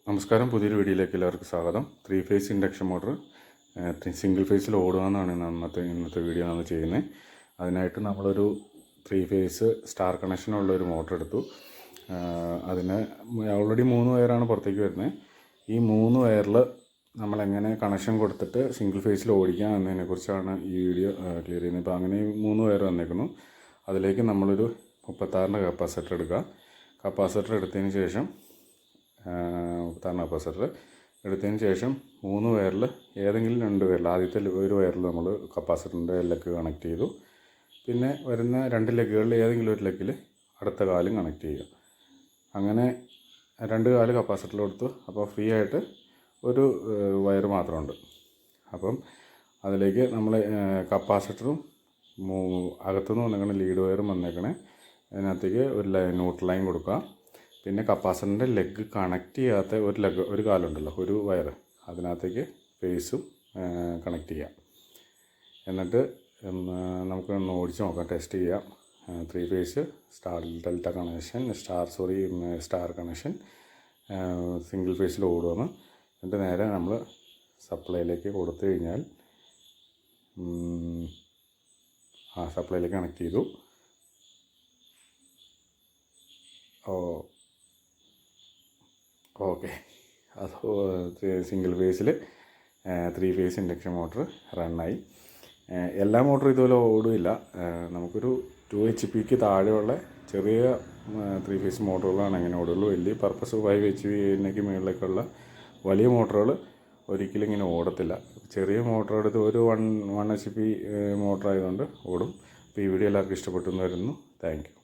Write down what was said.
നമസ്കാരം, പുതിയൊരു വീഡിയോയിലേക്ക് എല്ലാവർക്കും സ്വാഗതം. 3 ഫേസ് ഇൻഡക്ഷൻ മോട്ടർ സിംഗിൾ ഫേസിൽ ഓടുകയെന്നാണ് ഇന്നത്തെ വീഡിയോ നമ്മൾ ചെയ്യുന്നത്. അതിനായിട്ട് നമ്മളൊരു 3 ഫേസ് സ്റ്റാർ കണക്ഷനുള്ള ഒരു മോട്ടർ എടുത്തു. അതിന് ഓൾറെഡി 3 വയറാണ് പുറത്തേക്ക് വരുന്നത്. ഈ 3 വയറിൽ നമ്മളെങ്ങനെ കണക്ഷൻ കൊടുത്തിട്ട് സിംഗിൾ ഫേസിൽ ഓടിക്കാം എന്നതിനെക്കുറിച്ചാണ് ഈ വീഡിയോ ക്ലിയർ ചെയ്യുന്നത്. ഇപ്പോൾ അങ്ങനെ 3 വയർ വന്നേക്കുന്നു. അതിലേക്ക് നമ്മളൊരു 36 കപ്പാസിറ്റർ എടുക്കുക. കപ്പാസിറ്റർ എടുത്തതിന് ശേഷം കപ്പാസിറ്റർ എടുത്തതിന് ശേഷം 3 വയറിൽ ഏതെങ്കിലും 2 വയറിൽ, ആദ്യത്തെ ഒരു വയറിൽ നമ്മൾ കപ്പാസിറ്ററിൻ്റെ ലെഗ് കണക്ട് ചെയ്തു. പിന്നെ വരുന്ന 2 ലെഗുകളിൽ ഏതെങ്കിലും ഒരു ലെഗിൽ അടുത്ത കാലും കണക്ട് ചെയ്യുക. അങ്ങനെ 2 കാല് കപ്പാസിറ്ററിൽ കൊടുത്തു. അപ്പോൾ ഫ്രീ ആയിട്ട് ഒരു വയർ മാത്രമുണ്ട്. അപ്പം അതിലേക്ക് നമ്മൾ കപ്പാസിറ്ററും അകത്തുനിന്ന് വന്നേക്കണ ലീഡ് വയറും വന്നേക്കണേ. അതിനകത്തേക്ക് ഒരു ന്യൂട്രൽ ലൈൻ കൊടുക്കുക. പിന്നെ കപ്പാസിറ്ററിൻ്റെ ലെഗ് കണക്ട് ചെയ്യാത്ത ഒരു കാലുണ്ടല്ലോ, ഒരു വയർ, അതിനകത്തേക്ക് ഫേസും കണക്ട് ചെയ്യാം. എന്നിട്ട് നമുക്ക് ഒന്ന് ഓടിച്ച് നോക്കാം, ടെസ്റ്റ് ചെയ്യാം. 3 phase delta connection, star connection single ഫേസിൽ ഓടുമെന്ന്. എന്നിട്ട് നേരെ നമ്മൾ സപ്ലൈയിലേക്ക് കൊടുത്തു കഴിഞ്ഞാൽ സപ്ലൈയിലേക്ക് കണക്ട് ചെയ്തു. ഓക്കെ, അത് സിംഗിൾ ഫേസിൽ 3 ഫേസ് ഇൻഡക്ഷൻ മോട്ടർ റണ്ണായി. എല്ലാ മോട്ടറും ഇതുപോലെ ഓടില്ല. നമുക്കൊരു 2 HP താഴെയുള്ള ചെറിയ 3 ഫേസ് മോട്ടറുകളാണ് അങ്ങനെ ഓടുള്ളൂ. വലിയ പർപ്പസ് 5 HP മുകളിലേക്കുള്ള വലിയ മോട്ടറുകൾ ഒരിക്കലും ഇങ്ങനെ ഓടത്തില്ല. ചെറിയ മോട്ടർ എടുത്ത് ഒരു 1 HP മോട്ടർ ആയതുകൊണ്ട് ഓടും. അപ്പോൾ ഈ വീഡിയോ എല്ലാവർക്കും ഇഷ്ടപ്പെട്ടു എന്ന് വരുന്നു. Thank you.